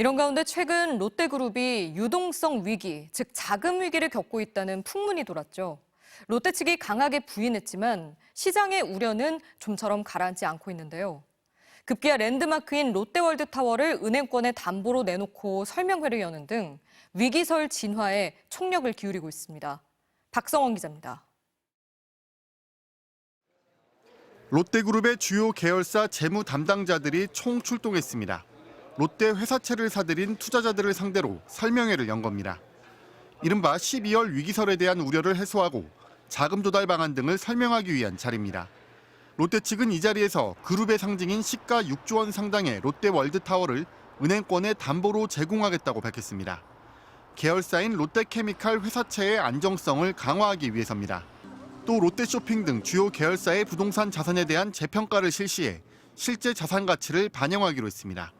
이런 가운데 최근 롯데그룹이 유동성 위기, 즉 자금 위기를 겪고 있다는 풍문이 돌았죠. 롯데 측이 강하게 부인했지만 시장의 우려는 좀처럼 가라앉지 않고 있는데요. 급기야 랜드마크인 롯데월드타워를 은행권의 담보로 내놓고 설명회를 여는 등 위기설 진화에 총력을 기울이고 있습니다. 박성원 기자입니다. 롯데그룹의 주요 계열사 재무 담당자들이 총출동했습니다. 롯데 회사채를 사들인 투자자들을 상대로 설명회를 연 겁니다. 이른바 12월 위기설에 대한 우려를 해소하고 자금 조달 방안 등을 설명하기 위한 자리입니다. 롯데 측은 이 자리에서 그룹의 상징인 시가 6조 원 상당의 롯데월드타워를 은행권에 담보로 제공하겠다고 밝혔습니다. 계열사인 롯데케미칼 회사채의 안정성을 강화하기 위해서입니다. 또 롯데쇼핑 등 주요 계열사의 부동산 자산에 대한 재평가를 실시해 실제 자산 가치를 반영하기로 했습니다.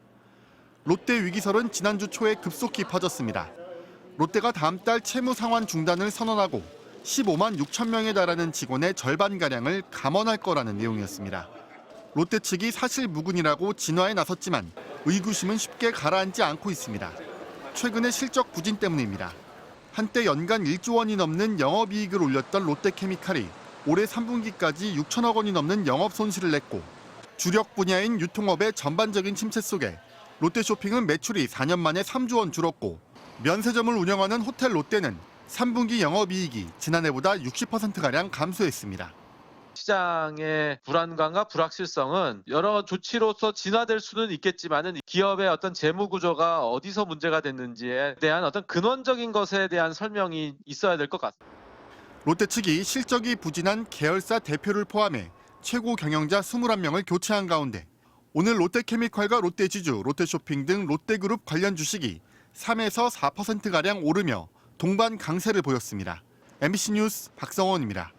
롯데 위기설은 지난주 초에 급속히 퍼졌습니다. 롯데가 다음 달 채무 상환 중단을 선언하고 15만 6천 명에 달하는 직원의 절반가량을 감원할 거라는 내용이었습니다. 롯데 측이 사실 무근이라고 진화에 나섰지만 의구심은 쉽게 가라앉지 않고 있습니다. 최근의 실적 부진 때문입니다. 한때 연간 1조 원이 넘는 영업이익을 올렸던 롯데케미칼이 올해 3분기까지 6천억 원이 넘는 영업 손실을 냈고 주력 분야인 유통업의 전반적인 침체 속에 롯데쇼핑은 매출이 4년 만에 3조 원 줄었고 면세점을 운영하는 호텔 롯데는 3분기 영업이익이 지난해보다 60%가량 감소했습니다. 시장의 불안감과 불확실성은 여러 조치로서 진화될 수는 있겠지만은 기업의 어떤 재무 구조가 어디서 문제가 됐는지에 대한 어떤 근원적인 것에 대한 설명이 있어야 될 것 같습니다. 롯데 측이 실적이 부진한 계열사 대표를 포함해 최고 경영자 21명을 교체한 가운데 오늘 롯데케미칼과 롯데지주, 롯데쇼핑 등 롯데그룹 관련 주식이 3에서 4%가량 오르며 동반 강세를 보였습니다. MBC 뉴스 박성원입니다.